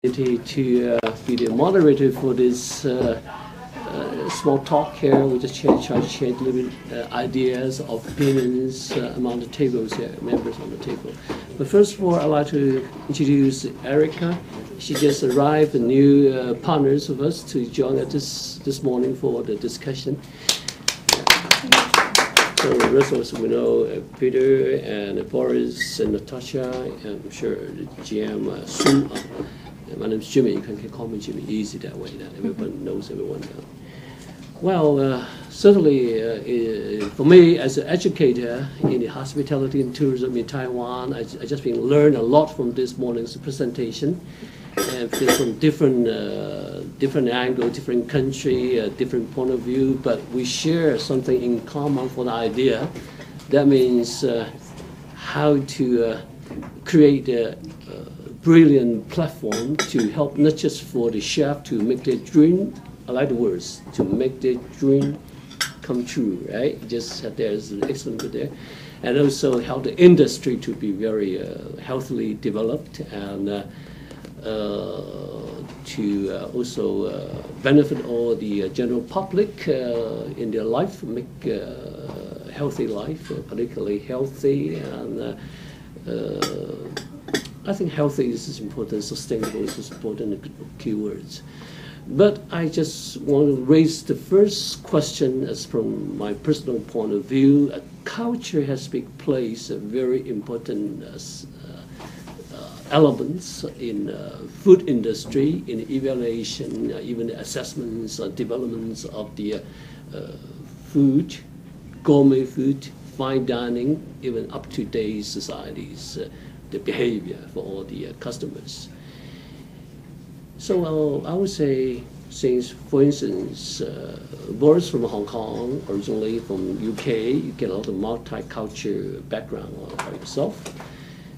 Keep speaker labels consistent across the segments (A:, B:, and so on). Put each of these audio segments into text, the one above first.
A: To be the moderator for this small talk here. We just try to share a little bit ideas, opinions among the tables here, members on the table. But first of all, I'd like to introduce Erica. She just arrived, a new partners of us to join us this morning for the discussion. So the rest of us, we know Peter and Boris and Natascha, and I'm sure the GM Sue. My name's Jimmy. You can call me Jimmy. Easy that way. That everyone knows everyone now. Well, certainly for me as an educator in the hospitality and tourism in Taiwan, I just been learned a lot from this morning's presentation, and from different angle, different country, different point of view. But we share something in common for the idea. That means how to create a brilliant platform to help not just for the chef to make their dream, I like the words, to make their dream come true, right? Just there's an excellent word there. And also help the industry to be very healthily developed and to also benefit all the general public in their life, make a healthy life, particularly healthy and I think healthy is important, sustainable is important, keywords. But I just want to raise the first question as from my personal point of view. Culture has plays a very important elements in food industry, in evaluation, even assessments, developments of the food, gourmet food, fine dining, even up to date societies. The behavior for all the customers. So I would say, since, for instance, Boris from Hong Kong, originally from UK, you get a lot of multicultural background by yourself.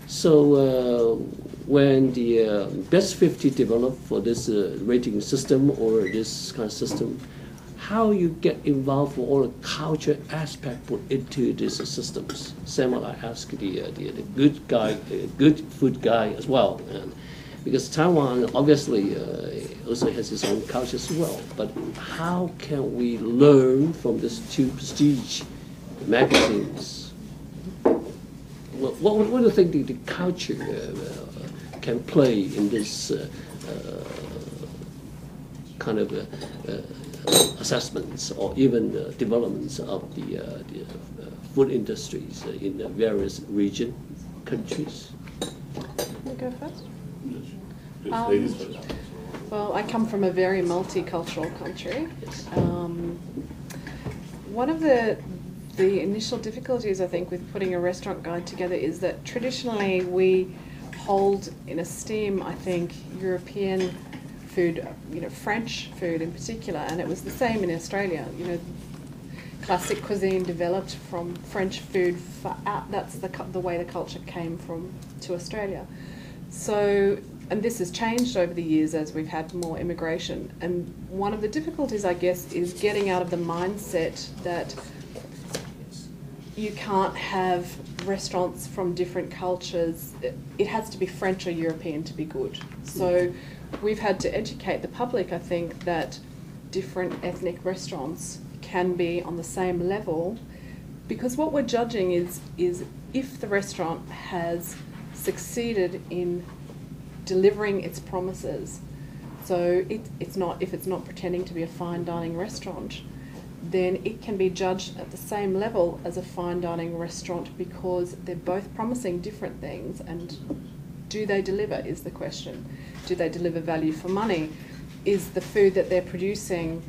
A: So when the Best 50 developed for this rating system or this kind of system, how you get involved for all the culture aspect put into these systems. Same I ask the good guy, good food guy as well, and because Taiwan obviously also has its own culture as well. But how can we learn from these two prestige magazines? What do you think the culture can play in this kind of assessments or even developments of the food industries in the various region, countries?
B: You go first?
C: Ladies first.
B: Well, I come from a very multicultural country.
A: Yes.
B: One of the initial difficulties, I think, with putting a restaurant guide together is that traditionally we hold in esteem, I think, European food, French food in particular, and it was the same in Australia. Classic cuisine developed from French food. That's the way the culture came to Australia. So, and this has changed over the years as we've had more immigration. And one of the difficulties, I guess, is getting out of the mindset that you can't have restaurants from different cultures. It has to be French or European to be good. So we've had to educate the public, I think, that different ethnic restaurants can be on the same level, because what we're judging is if the restaurant has succeeded in delivering its promises. So if it's not pretending to be a fine dining restaurant, then it can be judged at the same level as a fine dining restaurant, because they're both promising different things. And do they deliver is the question. Do they deliver value for money? Is the food that they're producing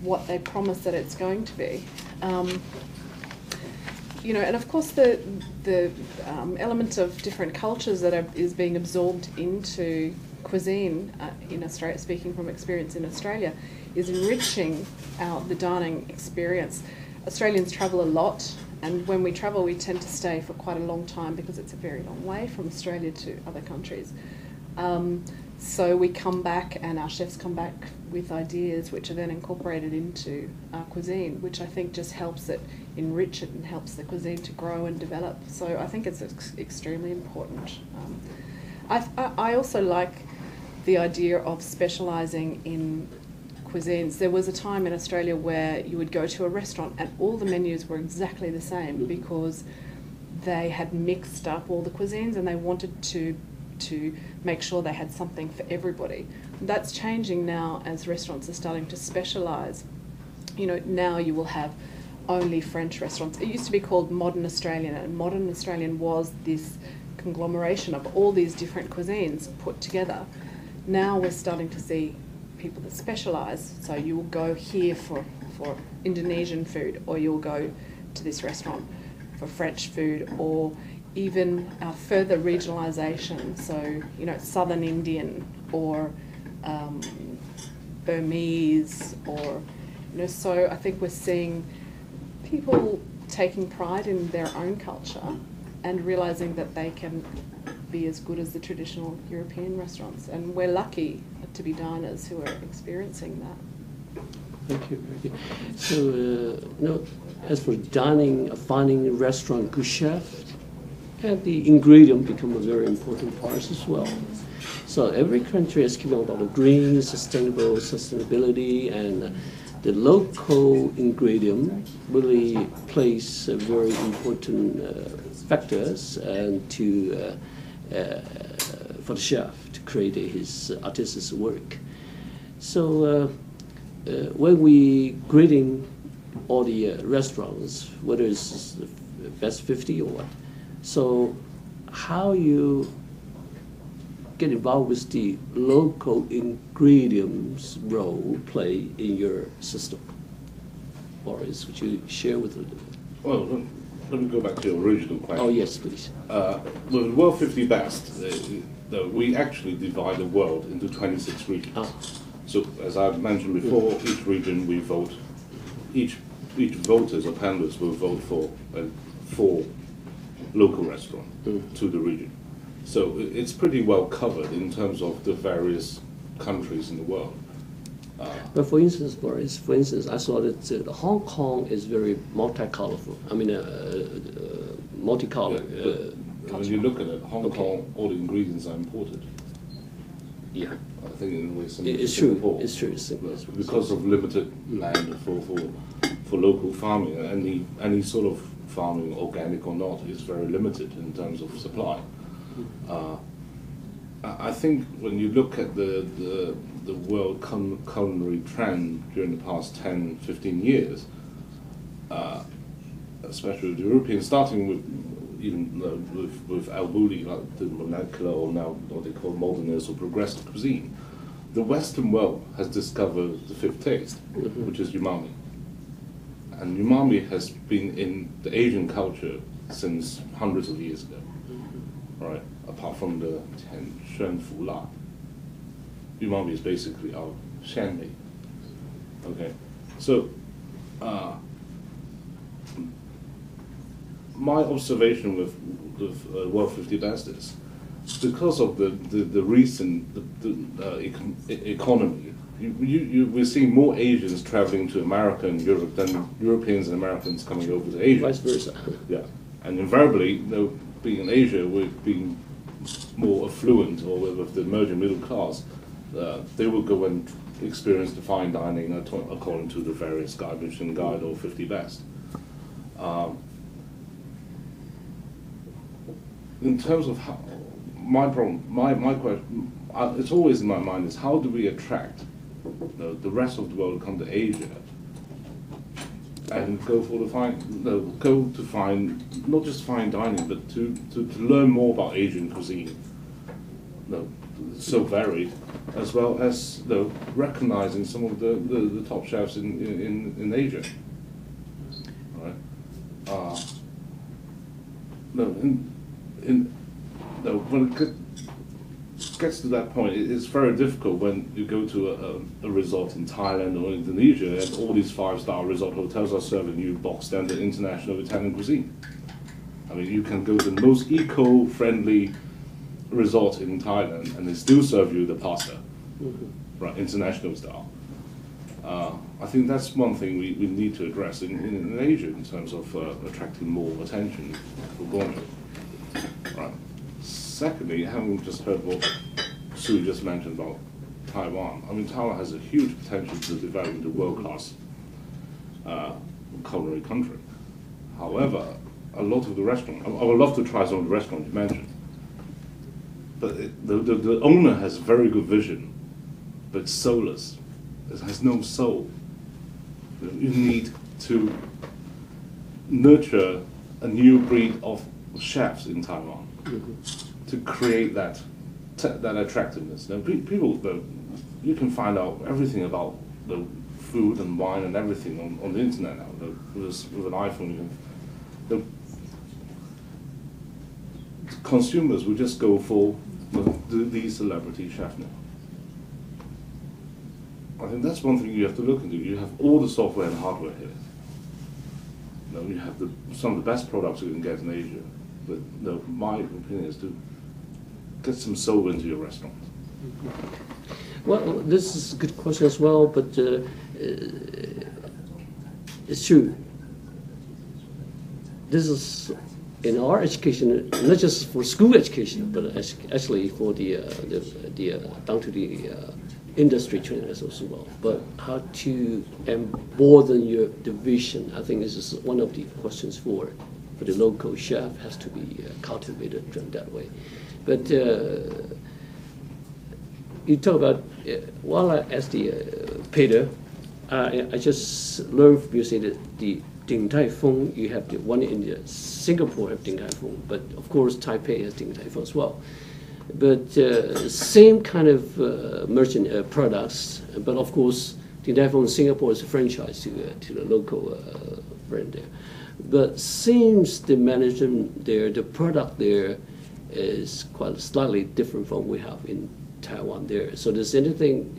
B: what they promise that it's going to be? And of course the element of different cultures that is being absorbed into cuisine in Australia, speaking from experience in Australia, is enriching the dining experience. Australians travel a lot, and when we travel we tend to stay for quite a long time because it's a very long way from Australia to other countries. So we come back and our chefs come back with ideas which are then incorporated into our cuisine, which I think just helps it enrich it and helps the cuisine to grow and develop. So I think it's extremely important. I also like the idea of specialising in cuisines. There was a time in Australia where you would go to a restaurant and all the menus were exactly the same because they had mixed up all the cuisines and they wanted to make sure they had something for everybody. That's changing now as restaurants are starting to specialise. You know, now you will have only French restaurants. It used to be called Modern Australian, and Modern Australian was this conglomeration of all these different cuisines put together. Now we're starting to see people that specialise. So you will go here for Indonesian food, or you'll go to this restaurant for French food, or even further regionalisation. So, you know, Southern Indian or Burmese, or, you know, so I think we're seeing people taking pride in their own culture and realising that they can be as good as the traditional European restaurants. And we're lucky to be diners who are experiencing that.
A: Thank you. Thank you. So, you know, as for dining, finding a restaurant good chef, and the ingredient become a very important part as well. So every country is keeping about the green, sustainability, and the local ingredient really plays a very important factors and for the chef to create his artistic work. So when we grading all the restaurants, whether it's the best 50 or what, so how you get involved with the local ingredients role play in your system? Boris, would you share with us?
C: Well, let me go back to your original question.
A: Oh, yes, please.
C: The World 50 Best, we actually divide the world into 26 regions.
A: Oh.
C: So, as I mentioned before, each region we vote, each voters or panelists will vote for 4 local restaurants to the region. So it's pretty well covered in terms of the various countries in the world.
A: But for instance, Boris, I saw that Hong Kong is very multicolorful. I mean, multicolored.
C: When you look at it, Hong Kong, all the ingredients are imported.
A: Yeah.
C: I think in a way
A: it's true. It's true.
C: Because of limited land for local farming, any sort of farming, organic or not, is very limited in terms of supply. I think when you look at the world culinary trend during the past 10, 15 years, especially the Europeans, starting with Al Budi, like the vernacular, or now what they call modernist or progressive cuisine, the Western world has discovered the fifth taste, which is umami. And umami has been in the Asian culture since hundreds of years ago, right? Apart from the Tian Shen Fu La. Umami is basically our shanmei. Okay, so my observation with World 50 Best is because of the recent economy. We're seeing more Asians traveling to America and Europe than Europeans and Americans coming over to Asia.
A: Vice versa.
C: Yeah, and invariably, being in Asia, we're being more affluent, or with the emerging middle class, they will go and experience the fine dining according to the various Michelin Guide or 50 Best. In terms of how, my problem, my question, it's always in my mind is how do we attract the rest of the world to come to Asia and go for the fine, not just fine dining, but to learn more about Asian cuisine. So varied, as well as recognizing some of the top chefs in Asia. Right? When it gets to that point, it's very difficult when you go to a resort in Thailand or Indonesia, and all these 5-star resort hotels are serving you box standard international Italian cuisine. I mean, you can go to the most eco-friendly resort in Thailand, and they still serve you the pasta, right, international style. I think that's one thing we need to address in Asia in terms of attracting more attention for gourmet. Right. Secondly, having just heard what Sue just mentioned about Taiwan. I mean, Taiwan has a huge potential to develop into a world-class culinary country. However, a lot of the restaurants, I would love to try some of the restaurants you mentioned, but the owner has a very good vision, but it's soulless. It has no soul. You need to nurture a new breed of chefs in Taiwan to create that attractiveness. Now, people, you can find out everything about the food and wine and everything on the internet now. With an iPhone, the consumers will just go for the celebrity chef now. I think that's one thing you have to look into. You have all the software and hardware here. You have some of the best products you can get in Asia. But my opinion is to get some soul into your restaurant.
A: Well, this is a good question as well, but it's true. This is in our education, not just for school education, but actually for the down to the industry training as well. But how to embolden the vision, I think this is one of the questions for the local chef has to be cultivated in that way. But you talk about, while I asked Peter, I just learned from you say that the Din Tai Fung, you have the one in Singapore have Din Tai Fung, but of course Taipei has Din Tai Fung as well. But same kind of merchant products, but of course Din Tai Fung in Singapore is a franchise to the local brand there. But seems the management there, the product there is quite slightly different from what we have in Taiwan there. So does anything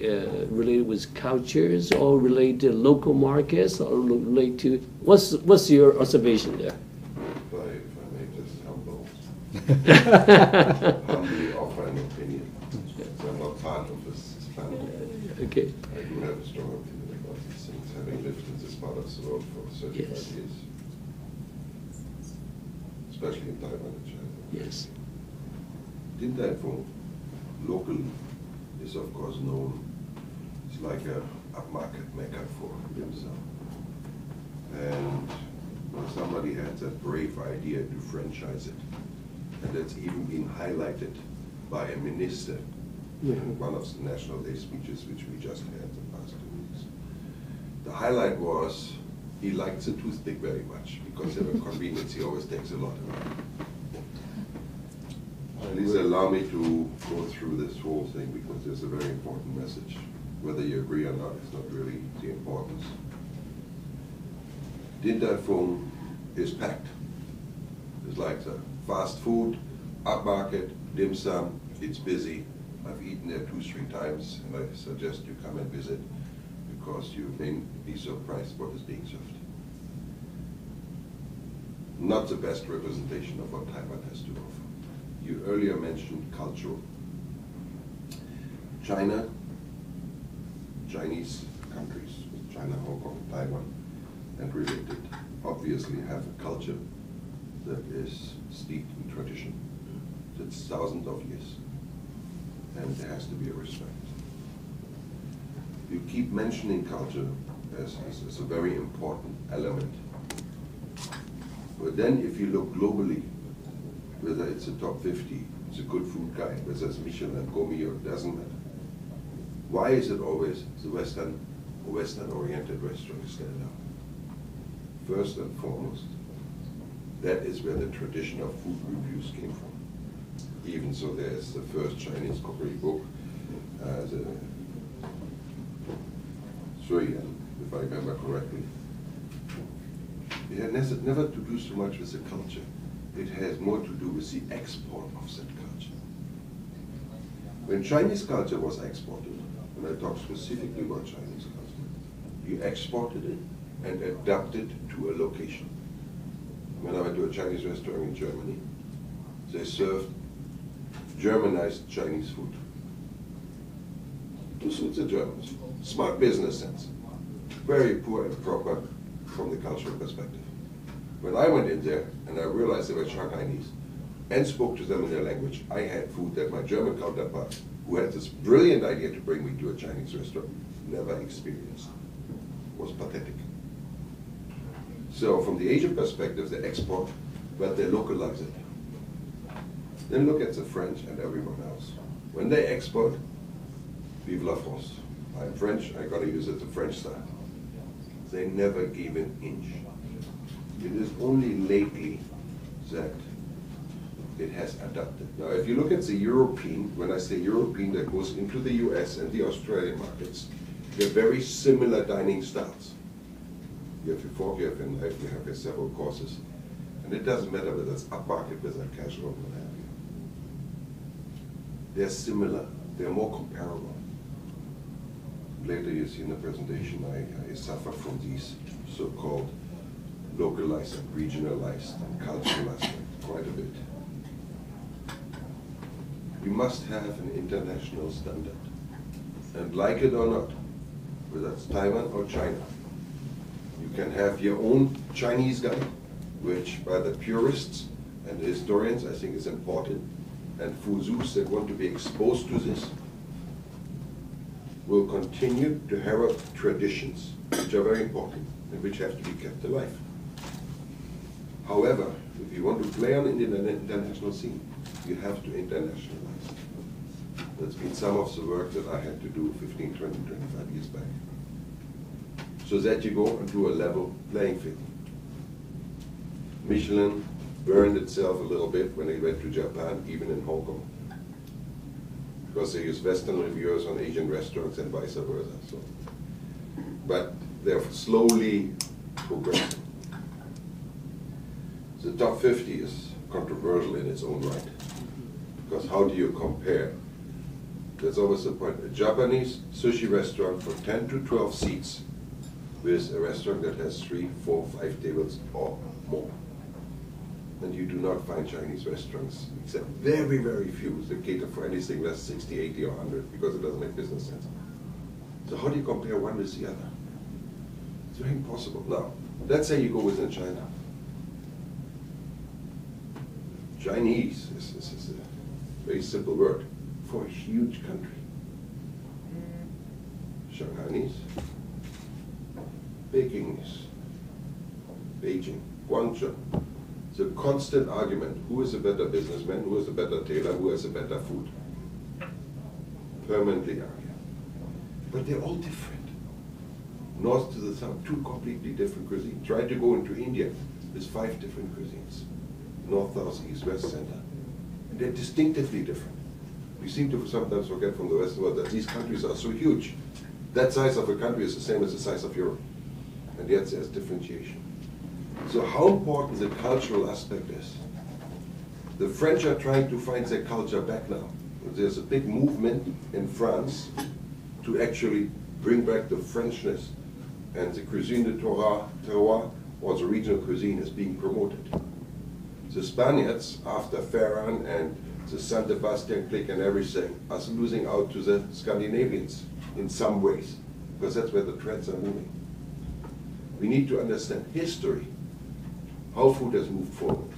A: related with cultures or related to local markets or relate to, what's your observation there?
D: Well, if I may just humbly offer an opinion. So I'm not part of this panel.
A: Okay.
D: I do have a strong opinion about these things, having lived in this part of the world for 35 years. Especially in Taiwan and China.
A: Yes.
D: Din Tai Fung locally is of course known. It's like a upmarket mecca for dim sum. And when somebody had that brave idea to franchise it, and that's even been highlighted by a minister in one of the National Day speeches which we just had the past 2 weeks. The highlight was he likes the toothpick very much because of the convenience. He always takes a lot of it. Please allow me to go through this whole thing because there's a very important message. Whether you agree or not is not really the importance. Din Tai Fung is packed. It's like the fast food, upmarket, dim sum. It's busy. I've eaten there 2-3 times, and I suggest you come and visit because you may be surprised what is being served. Not the best representation of what Taiwan has to offer. You earlier mentioned cultural. China, Chinese countries, China, Hong Kong, Taiwan, and related, obviously have a culture that is steeped in tradition. That's thousands of years, and there has to be a respect. You keep mentioning culture as a very important element. But then if you look globally, whether it's a top 50, it's a good food guide, whether it's Michelin, Gourmet, or it doesn't matter. Why is it always the Western-oriented restaurants stand out? First and foremost, that is where the tradition of food reviews came from. Even so, there's the first Chinese cookery book, the Shuyan, if I remember correctly. It had never to do so much with the culture. It has more to do with the export of that culture. When Chinese culture was exported, and I talk specifically about Chinese culture, you exported it and adapted to a location. When I went to a Chinese restaurant in Germany, they served Germanized Chinese food to suit the Germans. Smart business sense. Very poor and proper from the cultural perspective. When I went in there and I realized they were Shanghainese, and spoke to them in their language. I had food that my German counterpart, who had this brilliant idea to bring me to a Chinese restaurant, never experienced. It was pathetic. So from the Asian perspective, they export, but they localize it. Then look at the French and everyone else. When they export, vive la France. I'm French, I gotta use it the French style. They never gave an inch. It is only lately that it has adapted. Now, if you look at the European, when I say European, that goes into the US and the Australian markets, they're very similar dining styles. You have your fork, you have your knife, you have your several courses. And it doesn't matter whether it's upmarket, whether it's casual, what have you. They're similar, they're more comparable. Later you see in the presentation, I suffer from these so-called localized and regionalized and culturalized quite a bit. We must have an international standard. And like it or not, whether it's Taiwan or China, you can have your own Chinese guide, which by the purists and the historians I think is important, and Fuzhous that want to be exposed to this, will continue to herald traditions, which are very important and which have to be kept alive. However, if you want to play on the international scene, you have to internationalize. That's been some of the work that I had to do 15, 20, 25 years back. So that you go into a level playing field. Michelin burned itself a little bit when they went to Japan, even in Hong Kong, because they use Western reviewers on Asian restaurants and vice versa. So, but they're slowly progressing. The top 50 is controversial in its own right, because how do you compare? That's always the point. A Japanese sushi restaurant for 10 to 12 seats with a restaurant that has 3, 4, 5 tables or more. And you do not find Chinese restaurants, except very, very few, that cater for anything less 60, 80, or 100, because it doesn't make business sense. So how do you compare one with the other? It's very impossible. Now, let's say you go within China. Chinese is a very simple word for a huge country. Shanghainese, Pekingese, Beijing, Guangzhou. It's a constant argument. Who is a better businessman? Who is a better tailor? Who has a better food? Permanently argue. But they're all different. North to the south, 2 completely different cuisines. Try to go into India, there's 5 different cuisines. North, south, east, west, center. And they're distinctively different. We seem to sometimes forget from the Western world that these countries are so huge. That size of a country is the same as the size of Europe. And yet there's differentiation. So how important the cultural aspect is. The French are trying to find their culture back now. There's a big movement in France to actually bring back the Frenchness, and the cuisine de terroir, or the regional cuisine, is being promoted. The Spaniards, after Ferran and the San Sebastian clique and everything, are losing out to the Scandinavians in some ways, because that's where the trends are moving. We need to understand history, how food has moved forward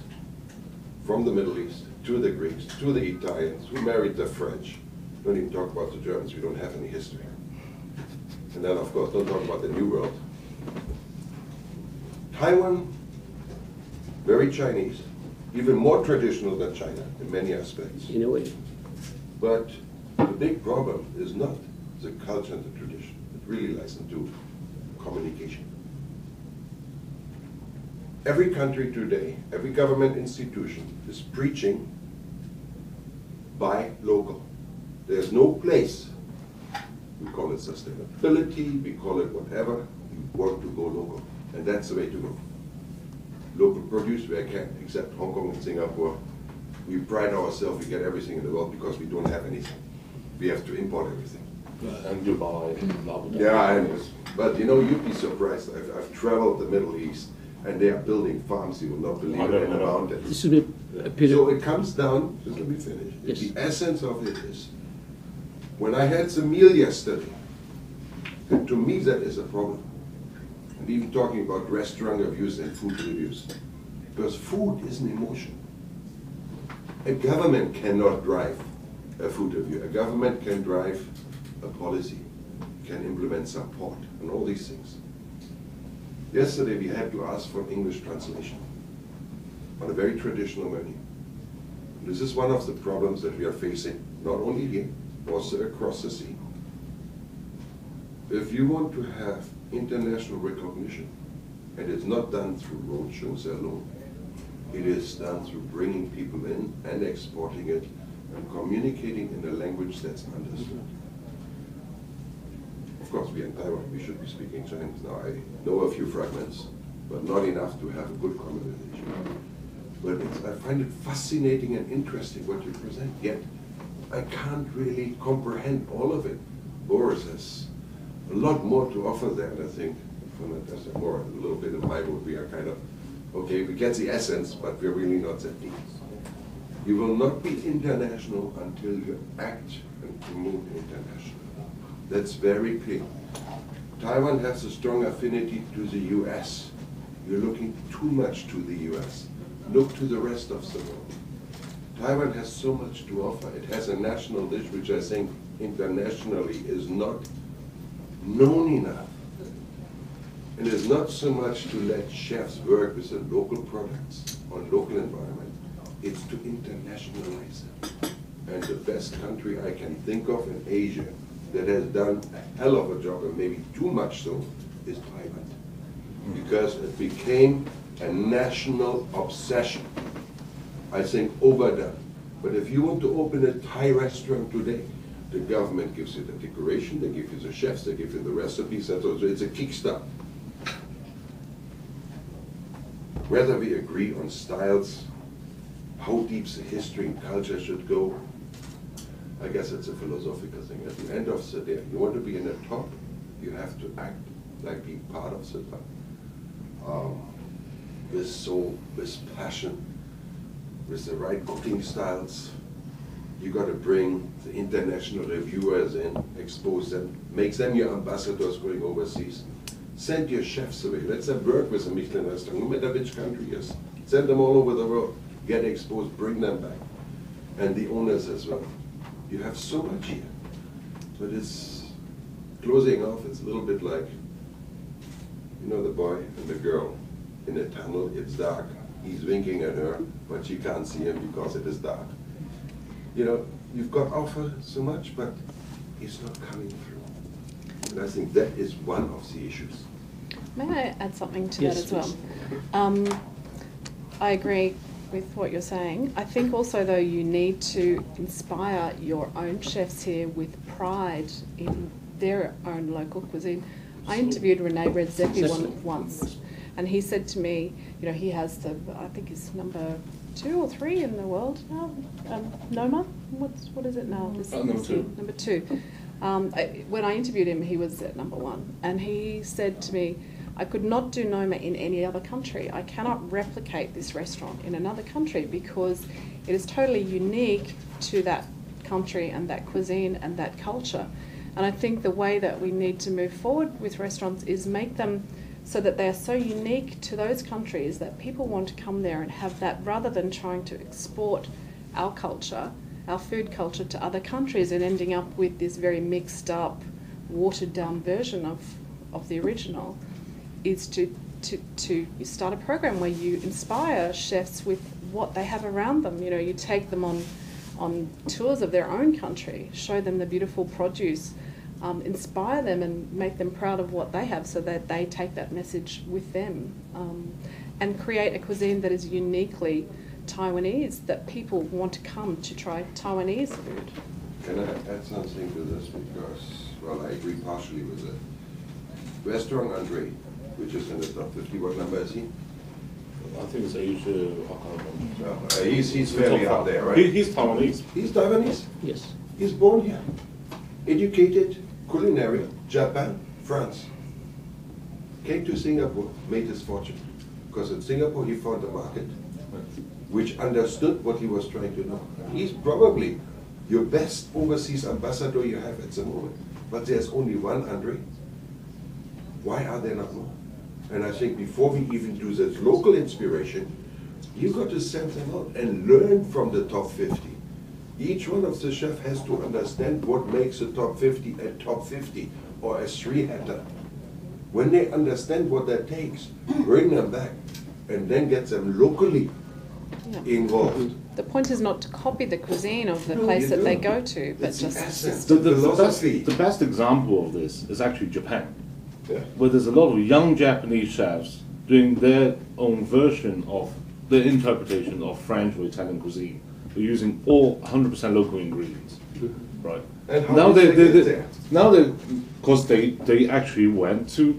D: from the Middle East to the Greeks, to the Italians, who married the French. Don't even talk about the Germans, we don't have any history. And then, of course, don't talk about the New World. Taiwan, very Chinese, even more traditional than China in many aspects.
A: In a way.
D: But the big problem is not the culture and the tradition. It really lies into communication. Every country today, every government institution is preaching buy local. There's no place, we call it sustainability, we call it whatever, you want to go local. And that's the way to go. Local produce where I can, except Hong Kong and Singapore. We pride ourselves, we get everything in the world because we don't have anything. We have to import everything.
C: And Dubai and blah, blah, blah.
D: Yeah, but you know, you'd be surprised. I've traveled the Middle East, and they are building farms you will not believe in the mountains.
A: This will be
D: So it comes down, just let me finish.
A: Yes.
D: The essence of it is, when I had the meal yesterday, and to me that is a problem. And even talking about restaurant reviews and food reviews. Because food is an emotion. A government cannot drive a food review. A government can drive a policy, can implement support, and all these things. Yesterday we had to ask for an English translation on a very traditional menu. This is one of the problems that we are facing, not only here, also across the sea. If you want to have international recognition, and it's not done through roadshows alone, it is done through bringing people in and exporting it and communicating in a language that's understood. Of course, we in Taiwan, we should be speaking Chinese. Now, I know a few fragments, but not enough to have a good conversation. But I find it fascinating and interesting what you present, yet I can't really comprehend all of it. Boris has a lot more to offer there, and I think from Natascha more, a little bit in my book, we are kind of, okay, we get the essence, but we're really not that deep. You will not be international until you act and promote international. That's very clear. Taiwan has a strong affinity to the US. You're looking too much to the US. Look to the rest of the world. Taiwan has so much to offer. It has a national dish which I think internationally is not known enough. And it's not so much to let chefs work with the local products or local environment. It's to internationalize them. And the best country I can think of in Asia that has done a hell of a job, and maybe too much so, is Taiwan. Because it became a national obsession. I think overdone. But if you want to open a Thai restaurant today, the government gives you the decoration, they give you the chefs, they give you the recipes, and so it's a kickstart. Whether we agree on styles, how deep the history and culture should go, I guess it's a philosophical thing. At the end of the day, you want to be in the top, you have to act like being part of the top. With soul, with passion, with the right cooking styles. You got to bring the international reviewers in, expose them, make them your ambassadors going overseas. Send your chefs away. Let them work with a Michelin restaurant, no matter which country it is. Send them all over the world. Get exposed, bring them back. And the owners as well. You have so much here. But it's closing off, it's a little bit like, you know, the boy and the girl in a tunnel, it's dark. He's winking at her, but she can't see him because it is dark. You know, you've got offer so much, but it's not coming through. And I think that is one of the issues.
B: May I add something to
A: Yes,
B: that as well? I agree with what you're saying. I think also, though, you need to inspire your own chefs here with pride in their own local cuisine. I interviewed Rene Redzepi once, and he said to me, you know, he has the, I think he's number 2 or 3 in the world now. Noma? What is it now?
C: Number 2.
B: Number 2. When I interviewed him, he was at number 1, and he said to me, I could not do Noma in any other country. I cannot replicate this restaurant in another country because it is totally unique to that country and that cuisine and that culture. And I think the way that we need to move forward with restaurants is make them so that they are so unique to those countries that people want to come there and have that, rather than trying to export our culture, our food culture, to other countries and ending up with this very mixed up, watered down version of the original, is to start a program where you inspire chefs with what they have around them. You know, you take them on tours of their own country, show them the beautiful produce, inspire them and make them proud of what they have so that they take that message with them, and create a cuisine that is uniquely Taiwanese, that people want to come to try Taiwanese food.
D: Can I add something to this? Because, well, I agree partially with it. Restaurant Andre, which is in the top 50, what number is he?
C: I think it's Asia.
D: He's fairly up there, right?
C: He's Taiwanese.
D: He's Taiwanese.
A: Yes.
D: He's born here. Educated, culinary, Japan, France. Came to Singapore, made his fortune. Because in Singapore he found a market which understood what he was trying to do. He's probably your best overseas ambassador you have at the moment. But there's only one Andre. Why are there not more? And I think before we even do this local inspiration, You got to send them out and learn from the top 50. Each one of the chefs has to understand what makes a top 50 a top 50 or a 3-hatter. When they understand what that takes, bring them back and then get them locally involved.
B: The point is not to copy the cuisine of the place that they go to, but
D: It's
B: just
C: The
D: philosophy.
C: the best example of this is actually Japan,
D: Yeah.
C: where there's a lot of young Japanese chefs doing their own version of their interpretation of French or Italian cuisine. They're using all 100% local ingredients, right?
D: And how
C: Now
D: did they get there?
C: now they, because they actually went to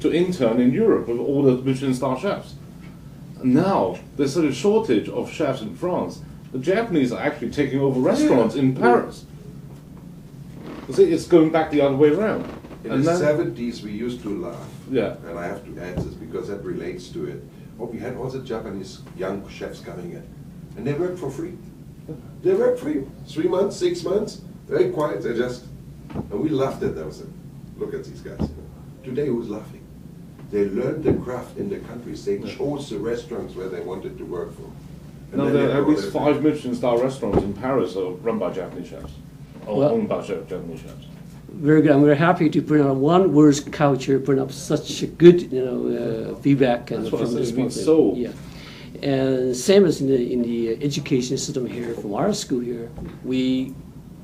C: intern in Europe with all the Michelin star chefs. And now there's such a shortage of chefs in France. The Japanese are actually taking over restaurants in Paris. You see, it's going back the other way around.
D: In
C: And
D: the
C: then-
D: 70s, we used to laugh.
C: Yeah.
D: And I have to add this because that relates to it. Oh, we had all the Japanese young chefs coming in. And they worked for free. They worked free. 3 months, 6 months, very quiet. They just, and we laughed at them. I said, look at these guys. Today, who's laughing? They learned the craft in the countries. They chose the restaurants where they wanted to work for. And
C: Now
D: then
C: there
D: they
C: are at
D: go
C: least
D: there.
C: 5 Michelin star restaurants in Paris are run by Japanese chefs, or
A: Well-
C: owned by Japanese chefs.
A: Very good. I'm very happy to bring up one word's culture, bring up such a good, feedback and
C: That's what I
A: from
C: said,
A: this
C: it means
A: point.
C: soul.
A: Yeah, and same as in the education system here, from our school here, we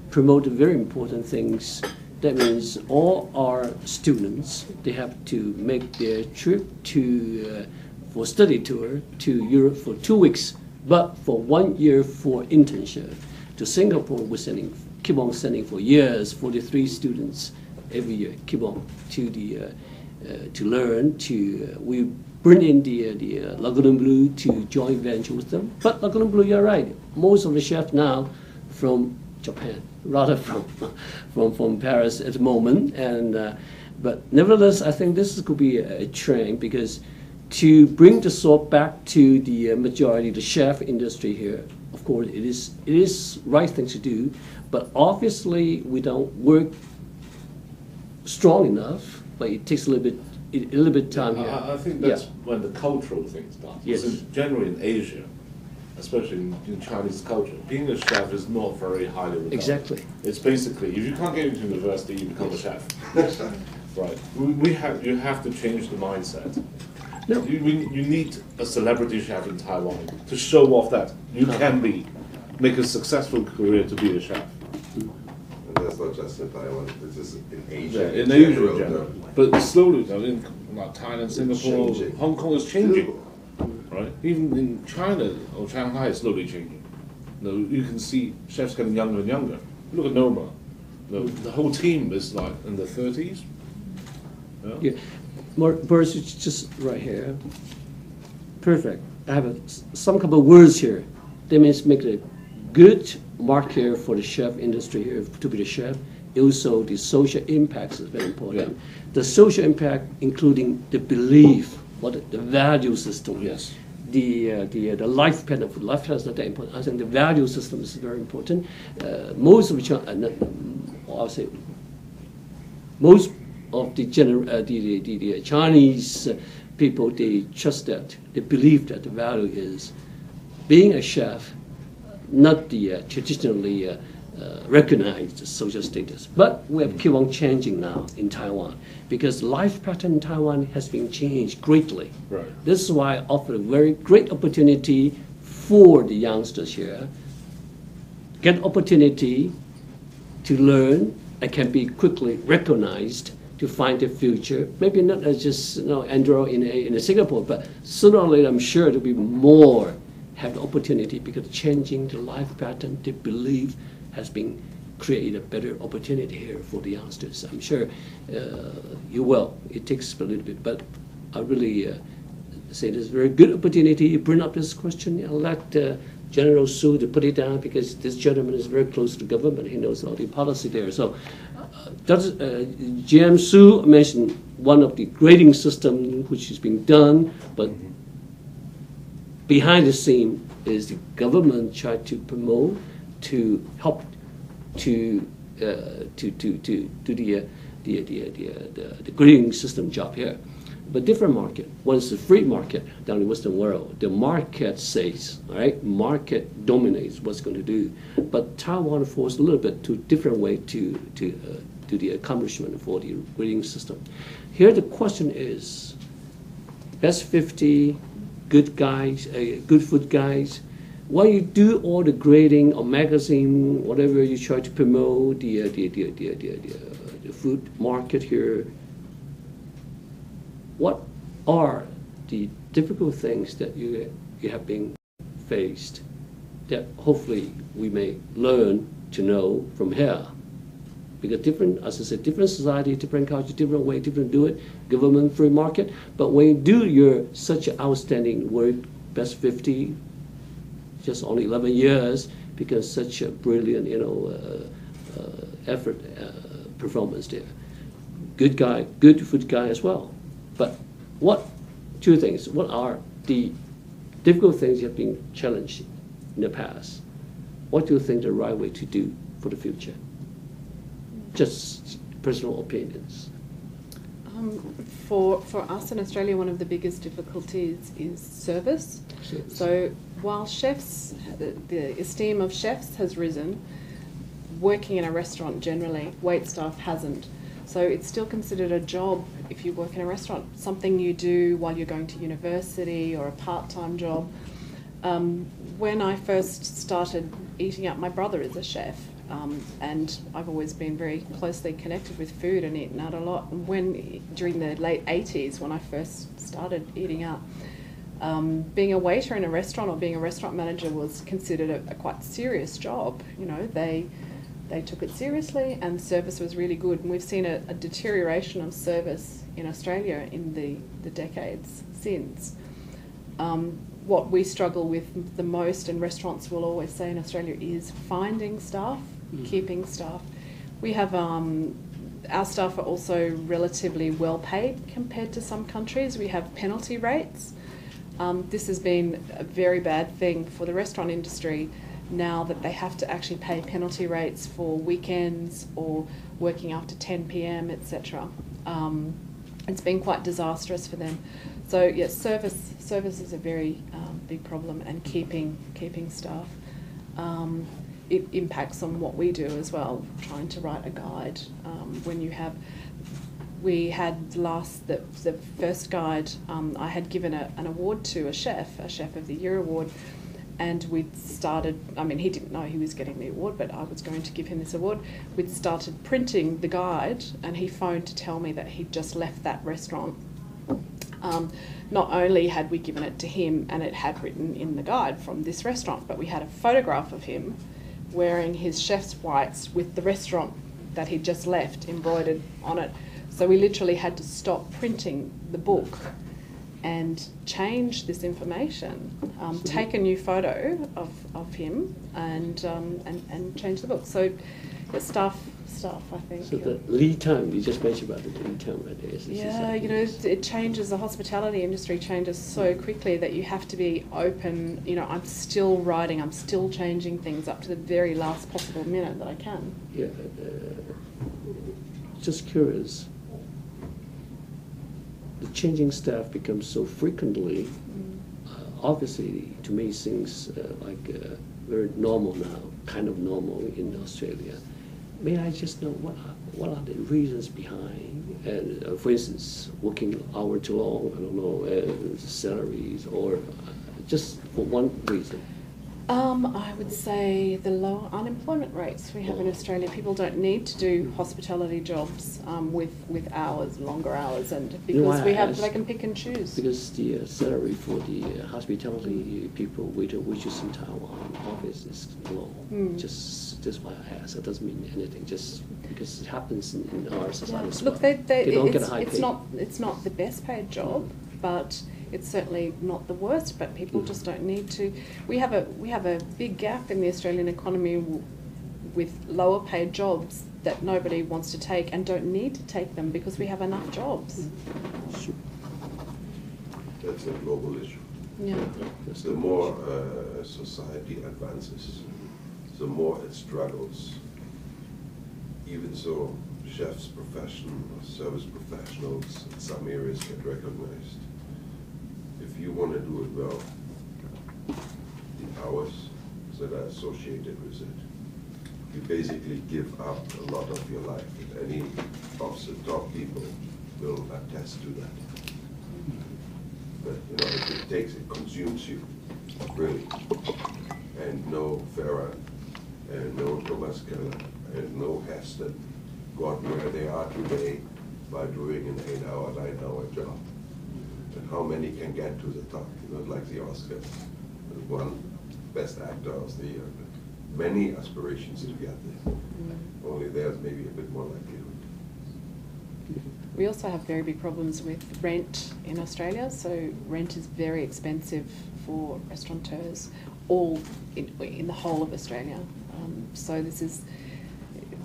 A: promote very important things. That means all our students, they have to make their trip to for study tour to Europe for 2 weeks, but for 1 year for internship. To Singapore, we're keep on sending for years, 43 students every year, keep on to to learn. We bring in the Laguna Blue to joint venture with them. But Laguna Blue, you're right. Most of the chefs now from Japan, rather from Paris at the moment. And but nevertheless, I think this could be a trend because to bring the salt back to the majority of the chef industry here, of course, it is right thing to do. But obviously, we don't work strong enough. But it takes a little bit time here.
C: I think that's when the cultural thing starts.
A: Yes.
C: Because generally in Asia, especially in Chinese culture, being a chef is not very highly regarded.
A: Exactly.
C: It's basically, if you can't get into university, you become a chef. Right. You have to change the mindset.
A: No.
C: You need a celebrity chef in Taiwan to show off that you can make a successful career to be a chef.
D: And that's not just in Taiwan, this is in Asia.
C: Yeah, in Asia in
D: general.
C: general. But slowly, in like Thailand, Singapore,
D: changing.
C: Hong Kong is changing. Right? Even in China or Shanghai, it's slowly changing. You can see chefs getting younger and younger. Look at Noma. The whole team is like in their 30s.
A: Yeah. Boris, it's just right here. Perfect. I have some couple of words here. That means make a good mark here for the chef industry here to be the chef. Also, the social impacts is very important.
C: Yeah.
A: The social impact, including the belief, the value system.
C: Yes.
A: The life pattern. Life pattern is not that important. I think the value system is very important. Most of the Chinese people, they trust that, they believe that the value is being a chef, not the traditionally recognized social status. But we have keep on changing now in Taiwan because life pattern in Taiwan has been changed greatly.
C: Right.
A: This is why I offer a very great opportunity for the youngsters here. Get opportunity to learn and can be quickly recognized to find a future. Maybe not as just Andrew in Singapore, but sooner or later I'm sure there'll be more have the opportunity because changing the life pattern, the belief has been created a better opportunity here for the youngsters. I'm sure you will. It takes a little bit, but I really say this is a very good opportunity. You bring up this question. I'll let General Su to put it down because this gentleman is very close to government. He knows all the policy there. So GM Su mentioned one of the grading system which is being done, but behind the scene is the government try to promote, to help to do the grading system job here. but different market. One is the free market down in the Western world. The market says, all right, market dominates what's going to do. But Taiwan forced a little bit to different way to the accomplishment for the grading system. Here the question is, best 50, good guys, good food guys. When you do all the grading or magazine, whatever you try to promote the food market here, what are the difficult things that you have been faced that hopefully we may learn to know from here? Because different, as I said, different society, different culture, different way, different do it, government, free market. But when you do your such outstanding work, best 50, just only 11 years, because such a brilliant, effort, performance there. Good guy, good food guy as well. But two things, what are the difficult things you have been challenged in the past? What do you think the right way to do for the future? Just personal opinions.
B: For us in Australia, one of the biggest difficulties is service. So while chefs, the esteem of chefs has risen, working in a restaurant generally, wait staff hasn't. So it's still considered a job if you work in a restaurant, something you do while you're going to university or a part-time job. When I first started eating out, my brother is a chef, and I've always been very closely connected with food and eaten out a lot. During the late 80s, when I first started eating out, being a waiter in a restaurant or being a restaurant manager was considered a quite serious job. They took it seriously, and service was really good. And we've seen a deterioration of service in Australia in the decades since. What we struggle with the most, and restaurants will always say in Australia, is finding staff, keeping staff. We have our staff are also relatively well paid compared to some countries. We have penalty rates. This has been a very bad thing for the restaurant industry now that they have to actually pay penalty rates for weekends or working after 10 p.m, etc. It's been quite disastrous for them. So yes, service is a very big problem, and keeping staff. It impacts on what we do as well, trying to write a guide. We had the first guide, I had given an award to a Chef of the Year award, and we'd started, he didn't know he was getting the award, but I was going to give him this award. We'd started printing the guide, and he phoned to tell me that he'd just left that restaurant. Not only had we given it to him and it had written in the guide from this restaurant, but we had a photograph of him wearing his chef's whites with the restaurant that he'd just left embroidered on it. So we literally had to stop printing the book and change this information, take a new photo of him and change the book. So staff, I think.
A: So the lead time, you just mentioned about the lead time right there.
B: Yeah, it changes, the hospitality industry changes so quickly that you have to be open. I'm still writing, I'm still changing things up to the very last possible minute that I can.
A: Yeah, just curious. The changing staff becomes so frequently, obviously to me seems like very normal now, kind of normal in Australia. May I just know what are the reasons behind, and for instance, working hour too long, I don't know, salaries, or just for one reason?
B: I would say the low unemployment rates we have in Australia. People don't need to do hospitality jobs with hours, longer hours, and because they can pick and choose.
A: Because the salary for the hospitality people, waiters in Taiwan, obviously is low. Just why I ask. It doesn't mean anything. Just because it happens in our society.
B: Yeah. Look, they
A: don't get a high pay.
B: It's not the best paid job, but it's certainly not the worst, but people just don't need to. We have a big gap in the Australian economy with lower paid jobs that nobody wants to take and don't need to take them because we have enough jobs.
D: That's a global issue.
B: Yeah.
D: The more society advances, the more it struggles. Even so, chefs profession or service professionals in some areas get recognized. If you want to do it well, the hours that are associated with it, you basically give up a lot of your life. And any of the top people will attest to that. But it consumes you, really. And no Farah, and no Thomas Keller, and no Heston got where they are today by doing an 8-hour, 9-hour job. And how many can get to the top? Like the Oscars. There's one best actor of the year. Many aspirations to get there. Only there's maybe a bit more likelihood.
B: We also have very big problems with rent in Australia. So rent is very expensive for restaurateurs, all in the whole of Australia. So this is,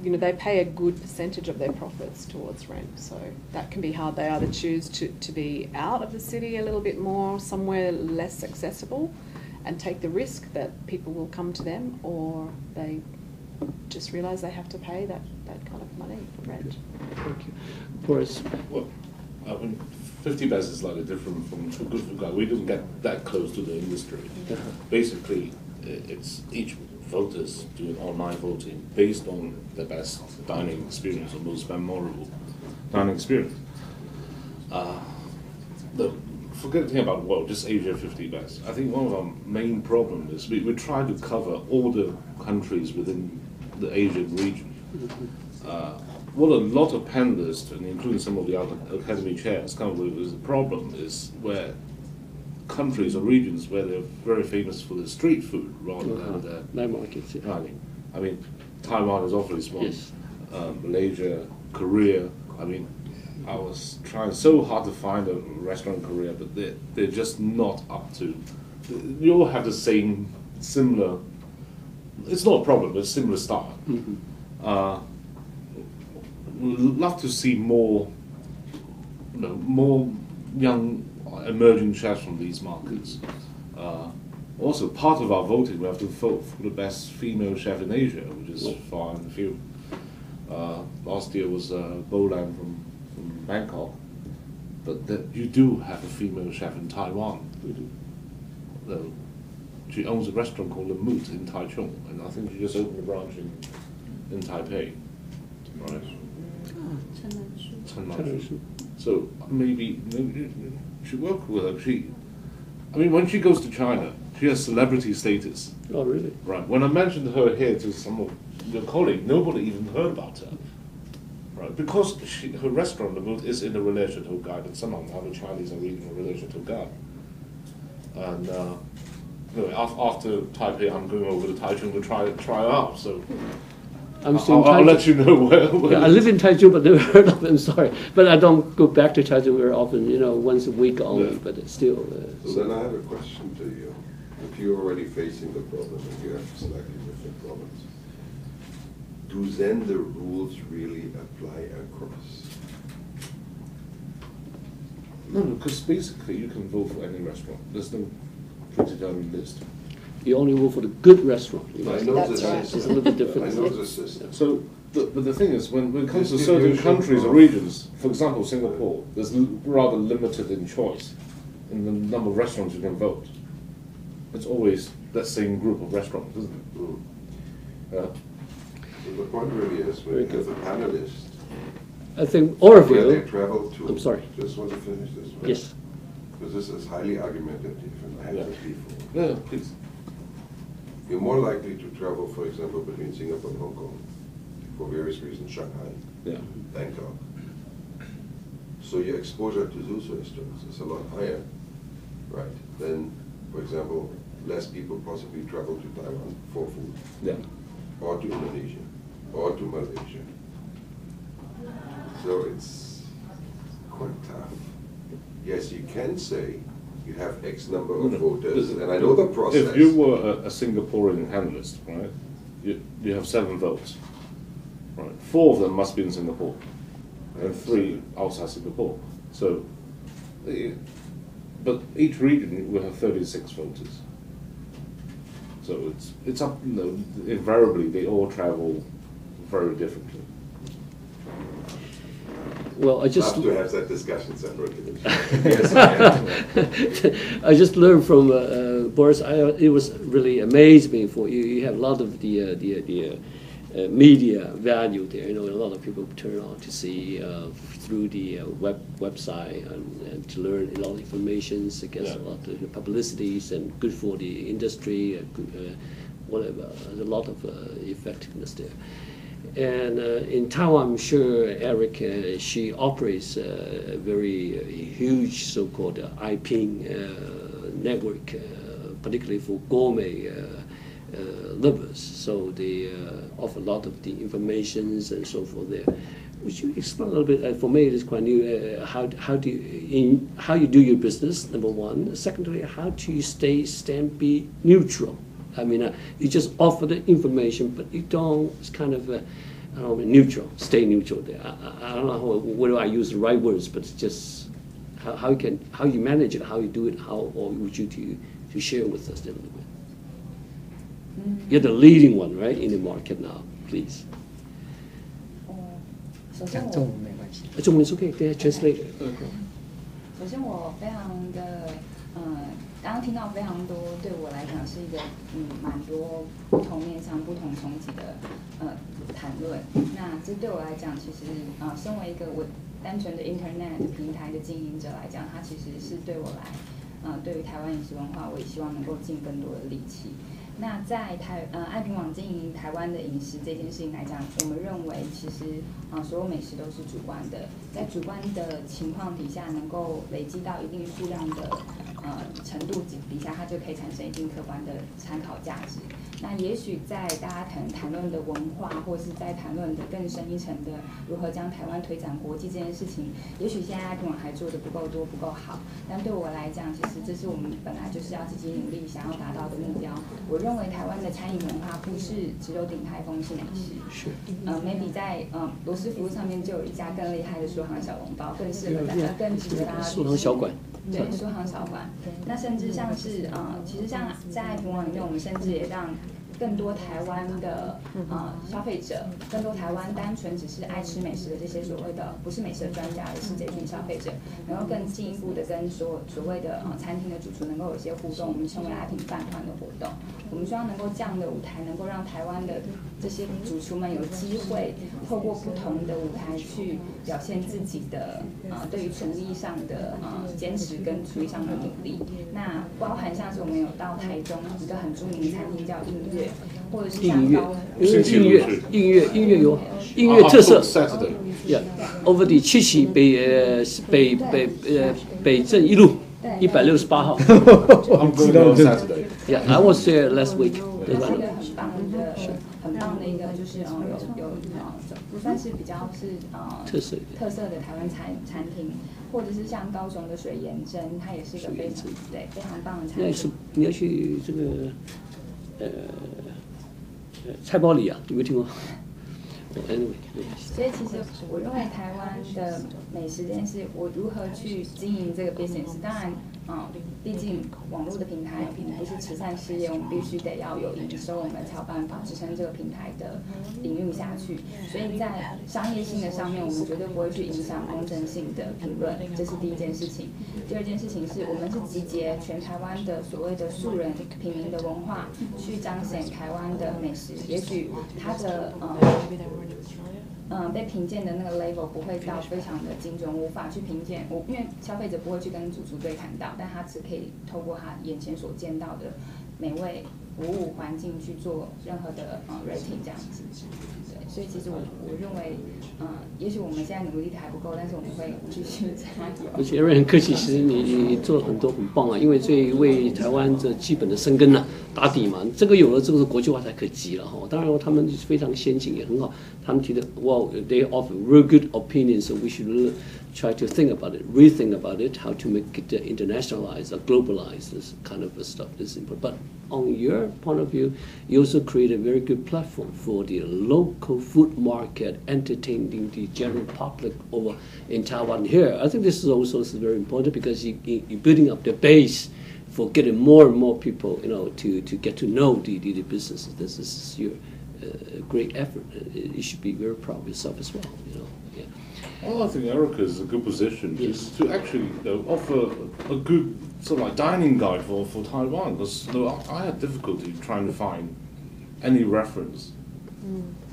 B: they pay a good percentage of their profits towards rent. So that can be hard. They either choose to be out of the city a little bit more, somewhere less accessible, and take the risk that people will come to them, or they just realise they have to pay that kind of money for rent.
A: Thank you. Boris?
C: Well, 50 best is slightly different from Good Food Guide. We didn't get that close to the industry. Basically, it's each voters doing online voting based on the best dining experience or most memorable dining experience. Forgetting about, just Asia 50 best. I think one of our main problems is we try to cover all the countries within the Asian region. What a lot of panelists, and including some of the other academy chairs, come up with as a problem is where countries or regions where they're very famous for the street food rather than the
A: night markets. Yeah.
C: I mean, Taiwan is obviously one.
A: Yes.
C: Malaysia, Korea. I was trying so hard to find a restaurant in Korea, but they're just not up to. You all have the similar. It's not a problem, but similar style. Love to see more young emerging chefs from these markets. Also, part of our voting, we have to vote for the best female chef in Asia, which is far and few. Last year was Bolan from Bangkok, but you do have a female chef in Taiwan. She owns a restaurant called The Moot in Taichung, and I think she just opened a branch in Taipei. Right. So maybe you should work with her. When she goes to China, she has celebrity status.
A: Oh, really?
C: Right. When I mentioned her here to some of your colleagues, nobody even heard about her. Right. Because her restaurant, The Moot, is in the relation to Guide, and somehow now the Chinese are reading the relation to Guide. And anyway, after Taipei, I'm going over to Taichung to try her out. So. I'll let you know where
A: I live in Taichung, but never heard of it. I'm sorry, but I don't go back to Taichung very often. Once a week only. But it's still.
D: So then I have a question to you. If you're already facing the problem and you have slightly different problems, do then the rules really apply across?
C: No, because basically you can vote for any restaurant. There's no printed down list.
A: You only vote for the good restaurant.
D: I know the system.
A: It's a little bit different.
D: I know the system.
C: So, but the thing is, when it comes to certain countries or regions, for example, Singapore, there's rather limited in choice in the number of restaurants you can vote. It's always that same group of restaurants, isn't it?
D: So the point really is, when you have a panelist,
A: I think all of
D: where
A: you.
D: they travel to.
A: I'm sorry.
D: Just want to finish this one.
A: Yes.
D: Because this is highly argumentative, and I have to be for.
C: Yeah, please.
D: You're more likely to travel, for example, between Singapore and Hong Kong, for various reasons, Shanghai, Bangkok. So your exposure to those restaurants is a lot higher, right, than, for example, less people possibly travel to Taiwan for food, or to Indonesia, or to Malaysia. So it's quite tough. Yes, you can say you have X number of voters, and I know the process.
C: If you were a Singaporean analyst, right, you have 7 votes, right? 4 of them must be in Singapore, and 3 outside Singapore. So, but each region will have 36 voters. So it's up. Invariably, they all travel very differently.
A: Well, I just
D: love to have that discussion separately. Yes, I
A: I just learned from Boris. It was really amazed me for you. You have a lot of the media value there. You know, a lot of people turn on to see through the website and to learn a lot of information. Against a lot of the publicities and good for the industry. Whatever. There's a lot of effectiveness there. And in Taiwan, I'm sure Eric, she operates a very huge so-called IP network, particularly for gourmet lovers. So they offer a lot of the informations and so forth there. Would you explain a little bit? For me, it is quite new. How do you do your business? Number one. Secondly, how do you be neutral? I mean, you just offer the information, but you don't. It's kind of, I don't know, neutral. Stay neutral there. I don't know whether I use the right words, but it's just how you manage it, how you do it, or would you to share with us a little bit? You're the leading one, right, in the market now. Please.
E: 首先
F: 中文没关系。
A: 中文是 OK， 对 ，translate。
E: 首先我非常的刚刚听到非常多，对我来讲是一个蛮多不同面向、不同冲击的谈论。那这对我来讲，其实身为一个我单纯的 Internet 平台的经营者来讲，它其实是对我来对于台湾饮食文化，我也希望能够尽更多的力气。那在爱评网经营台湾的饮食这件事情来讲，我们认为其实所有美食都是主观的，在主观的情况底下，能够累积到一定数量的程度底下，它就可以产生一定客观的参考价值。那也许在大家可能谈论的文化，或是在谈论的更深一层的如何将台湾推展国际这件事情，也许现在爱评网还做得不够多、不够好。但对我来讲，其实这是我们本来就是要积极努力想要达到的目标。我认为台湾的餐饮文化不是只有鼎泰丰是美食，是maybe 在罗斯福路上面就有一家更厉害的苏杭小笼包，更适合大家，更值得大家去
A: 苏杭小馆。
E: 对，苏杭小馆。那甚至像是其实像在爱评网里面，我们甚至也让更多台湾的消费者，更多台湾单纯只是爱吃美食的这些所谓的不是美食的专家，而是这群消费者，能够更进一步的跟所谓的餐厅的主厨能够有一些互动，我们称为爱评饭团的活动。我们希望能够这样的舞台，能够让台湾的这些主厨们有机会透过不同的舞台去表现自己的对于厨艺上的坚持跟厨艺上的努力。那包含像是我们有到台中一个很著名的餐厅叫映月，或者是像高
A: 映月有映月特色。over the 七期北正一路168号。Yeah, I was there last week.
E: 这是一个很棒的一个，就是有算是比较是特色的台湾餐厅，或者是像高雄的水盐蒸，它也是一个非常棒的餐厅。
A: 你要去这个菜包里啊，有没有听过？
E: 所以其实我认为台湾的美食这件事，我如何去经营这个 business， 当然毕竟网络的平台不是慈善事业，我们必须得要有营收，我们才有办法支撑这个平台的营运下去。所以在商业性的上面，我们绝对不会去影响公正性的评论，这是第一件事情。第二件事情是我们是集结全台湾的所谓的素人平民的文化，去彰显台湾的美食。也许它的被评鉴的那个 level 不会到非常的精准，无法去评鉴。因为消费者不会去跟主厨对谈到，但他只可以透过他眼前所见到的美味服务环境去做任何的rating 这样子。对，所以其实我认为，也许我们现在努力的还不够，但是我们会继续加油。
A: 而且瑞很客气，其实你做了很多很棒啊，因为这为台湾这基本的生根啊打底嘛，这个有了这个国际化才可及了哈。当然他们非常先进也很好，他们提的 well they offer real good opinions, so we should try to think about it, rethink about it, how to make it internationalized or globalized, this kind of stuff is important. But on your point of view, you also create a very good platform for the local food market, entertaining the general public over in Taiwan here. I think this is also very important because you're building up the base for getting more and more people, to get to know the businesses. This is your great effort. You should be very proud of yourself as well. Yeah.
C: Well, I think Erica is a good position to actually offer a good sort of like dining guide for Taiwan, because I had difficulty trying to find any reference.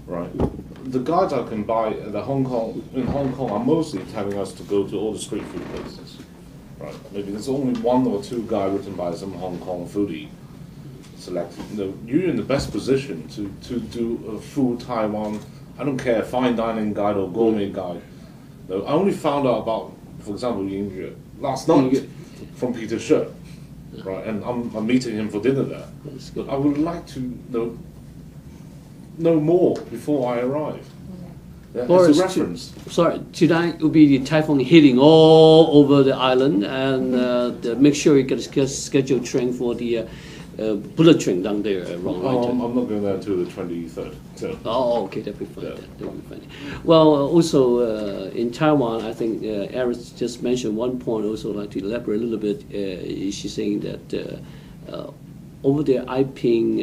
C: Right, the guides I can buy in Hong Kong are mostly telling us to go to all the street food places. Right, maybe there's only one or two guides written by some Hong Kong foodie selected. You're in the best position to do a full Taiwan, I don't care, fine dining guide or gourmet guide. I only found out about, for example, Yingjue last night from Peter Shi, right, and I'm meeting him for dinner there. But I would like to know more before I arrive.
A: Boris,
C: as a reference.
A: Tonight will be the typhoon hitting all over the island, and make sure you get a scheduled train for the bullet train down there.
C: I'm not going there until the 23rd. So.
A: Oh, okay, that'll be fine. Yeah. That'll be fine. Well, also in Taiwan, I think Eric just mentioned one point. Also, like to elaborate a little bit. She's saying that over their IPing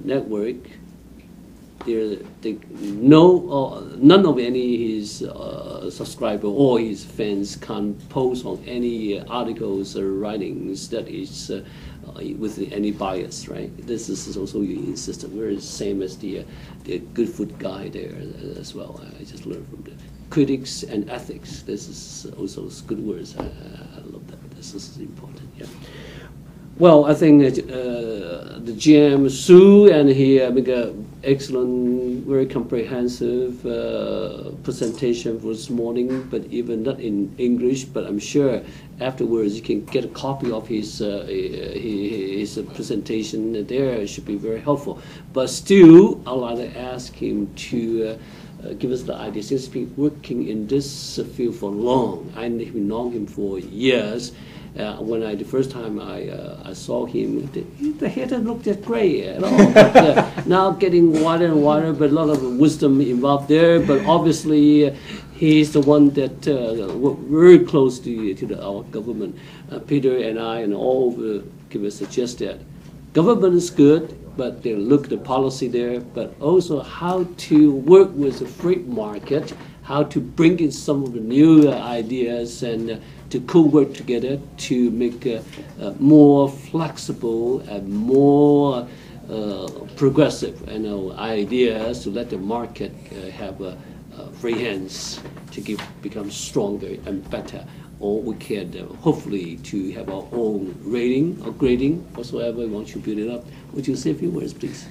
A: network, none of his subscriber or his fans can post on any articles or writings that is with any bias, right? This is also your system. We're the same as the good food guy there as well. I just learned from the critics and ethics. This is also good words. I love that. This is important. Yeah. Well, I think the GM Su and he make an excellent, very comprehensive presentation for this morning, but even not in English. But I'm sure afterwards you can get a copy of his presentation there. It should be very helpful. But still, I'd like to ask him to give us the idea. Since he's been working in this field for long, I've known him for years. When the first time I saw him, the hair doesn't look that gray at all. But, now getting wider and wider, but a lot of wisdom involved there. But obviously, he's the one that worked very close to our government. Peter and I and all give us suggest that government is good, but they look at the policy there, but also how to work with the free market, how to bring in some of the new ideas and to co-work together to make more flexible and more progressive ideas to let the market have free hands to become stronger and better. Or we can hopefully to have our own rating or grading, whatsoever we want to build it up. Would you say a few words, please?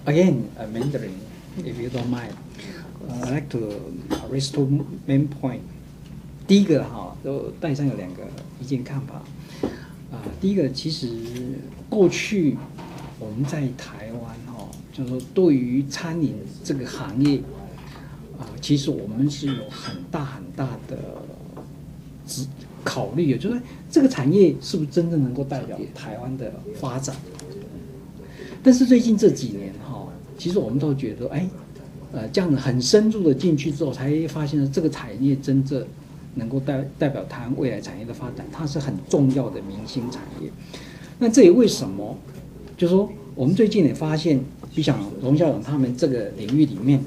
F: Again, Mandarin, if you don't mind. I'd like to raise two main points. 第一个戴上有两个意见看法。第一个，其实过去我们在台湾就是说对于餐饮这个行业其实我们是有很大的考虑的，就是这个产业是不是真正能够代表台湾的发展。但是最近这几年其实我们都觉得这样的很深入的进去之后，才发现这个产业真正能够代表台湾未来产业的发展，它是很重要的明星产业。那这也为什么，就是说我们最近也发现，比像荣校长他们这个领域里面，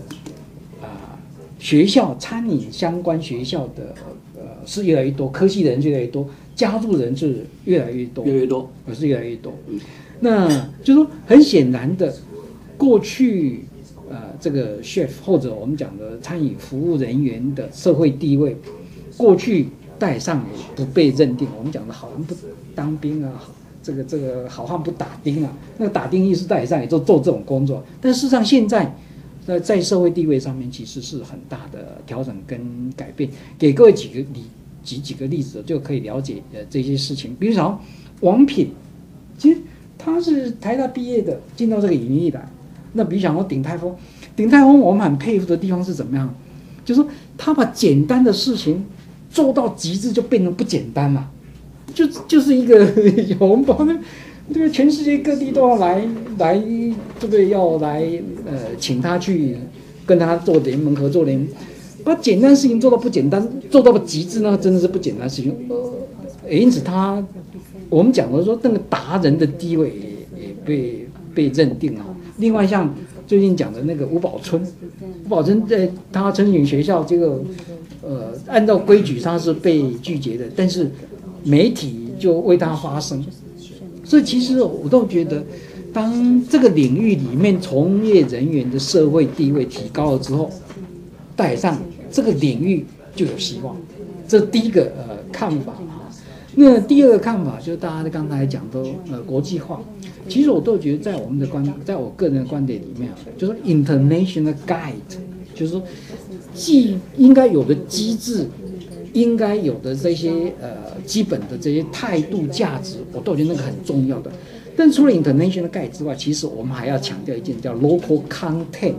F: 学校餐饮相关学校的是越来越多，科系的人越来越多，加入人是越来越多，是越来越多。那就是说很显然的，过去这个 chef 或者我们讲的餐饮服务人员的社会地位。过去在上也不被认定，我们讲的好人不当兵啊，这个好汉不打钉啊，那个打钉意思在上也做这种工作，但事实上现在在社会地位上面其实是很大的调整跟改变。给各位举几个例子就可以了解这些事情。比如说王品，其实他是台大毕业的，进到这个领域来。那比如讲鼎泰丰我们很佩服的地方是怎么样？就是说他把简单的事情做到极致，就变成不简单了，就是一个红包，对吧？全世界各地都要来，对不对？要来请他去跟他做联盟合作联盟，把简单事情做到不简单，做到极致，那真的是不简单的事情。因此我们讲的说那个达人的地位也被认定另外像最近讲的那个吴宝春在他申请学校这个按照规矩他是被拒绝的，但是媒体就为他发声，所以其实我都觉得，当这个领域里面从业人员的社会地位提高了之后，带上这个领域就有希望。这是第一个看法哈。那第二个看法就是大家刚才讲的国际化，其实我都觉得在我个人的观点里面，就是 international guide， 就是说既应该有的机制，应该有的这些基本的这些态度价值，我都觉得那个很重要的。但除了 international guide 之外，其实我们还要强调一件叫 local content，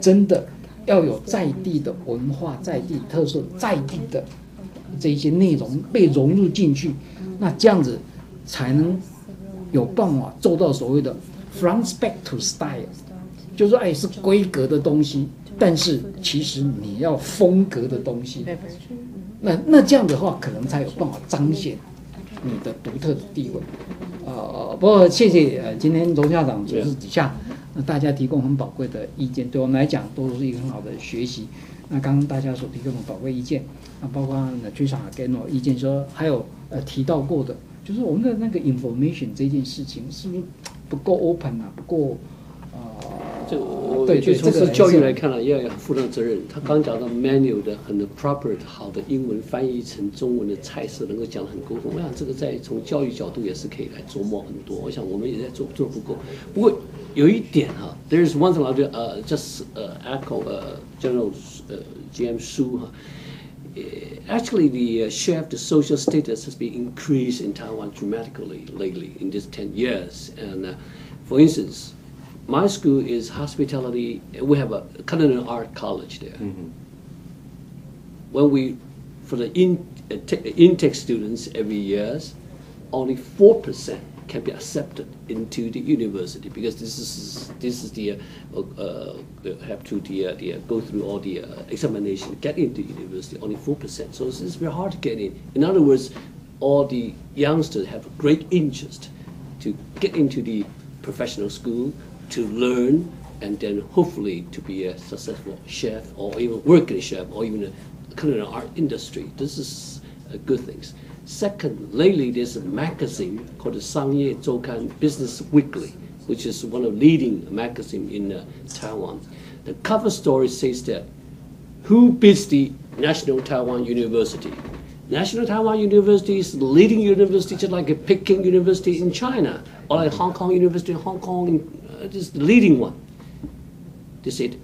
F: 真的要有在地的文化、在地特色、在地的这一些内容被融入进去，那这样子才能有办法做到所谓的 from spec to style， 就是说是规格的东西，但是其实你要风格的东西，那这样的话可能才有办法彰显你的独特的地位。不过谢谢今天荣校长主持底下大家提供很宝贵的意见，对我们来讲都是一个很好的学习。那刚刚大家所提供的宝贵意见，包括Natascha给我意见说，还有提到过的，就是我们的那个 information 这件事情是不是不够 open 啊，不够
A: 对，从事教育来看呢，要负担责任。他刚讲到 menu 的很 proper 好的英文翻译成中文的菜色，能够讲得很沟通。我想这个在从教育角度也是可以来琢磨很多。我想我们也在做不够。不过有一点哈 ，there is one thing I do just echo General GM Su 哈。Actually, the chef, the social status has been increased in Taiwan dramatically lately in these 10 years. And for instance, my school is hospitality. We have a culinary art college there. Mm-hmm. When for the intake students every year, only 4% can be accepted into the university because this is the have to go through all the examination, get into university. Only 4%. So it's very hard to get in. In other words, all the youngsters have a great interest to get into the professional school, to learn, and then hopefully to be a successful chef or even work in a chef or even a culinary art industry. This is a good thing. Second, lately there's a magazine called the Sangye Zoukan Business Weekly, which is one of the leading magazines in Taiwan. The cover story says that who beats the National Taiwan University? National Taiwan University is the leading university, just like a Peking University in China, or like Hong Kong University in Hong Kong. This is the leading one. They said,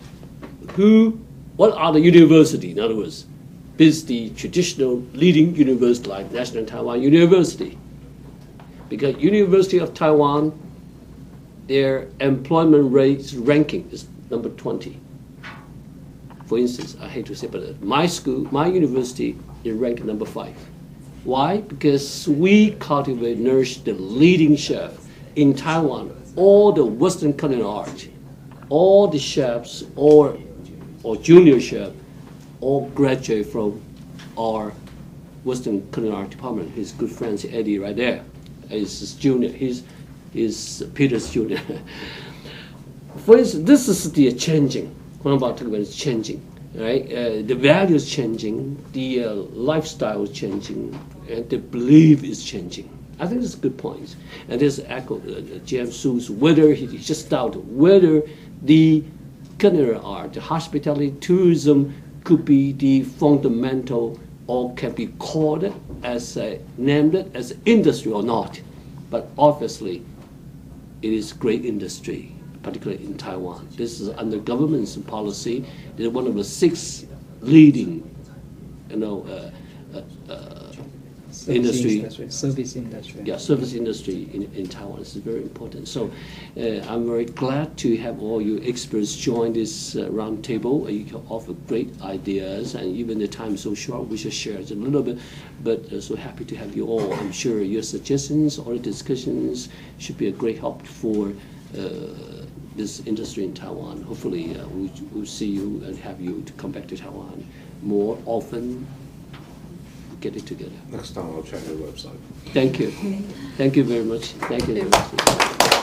A: what are the university, in other words, beats the traditional leading university like National Taiwan University? Because University of Taiwan, their employment rate ranking is number 20. For instance, I hate to say, but my school, my university, is ranked number 5. Why? Because we cultivate, nourish the leading chef in Taiwan. All the Western culinary art, all the chefs or junior chef, all graduate from our Western culinary art department. His good friend Eddie right there is his junior. He's Peter's junior. For instance, this is the changing. What I'm about to talk about is changing, right? The value is changing, the lifestyle is changing, and the belief is changing. I think it's a good point. And there's echo GM Su's whether he just doubted whether the culinary art, the hospitality, tourism could be the fundamental or can be called as named as industry or not. But obviously, it is great industry, particularly in Taiwan. This is under government's policy. It is one of the 6 leading,
F: service industry.
A: Yeah, service industry in Taiwan is very important. So I'm very glad to have all you experts join this round table. You can offer great ideas, and even the time is so short, we should share it a little bit. But so happy to have you all. I'm sure your suggestions or discussions should be a great help for this industry in Taiwan. Hopefully we'll see you and have you to come back to Taiwan more often. Get it together.
C: Next time I'll check your website.
A: Thank you. Thank you very much. Thank you very much.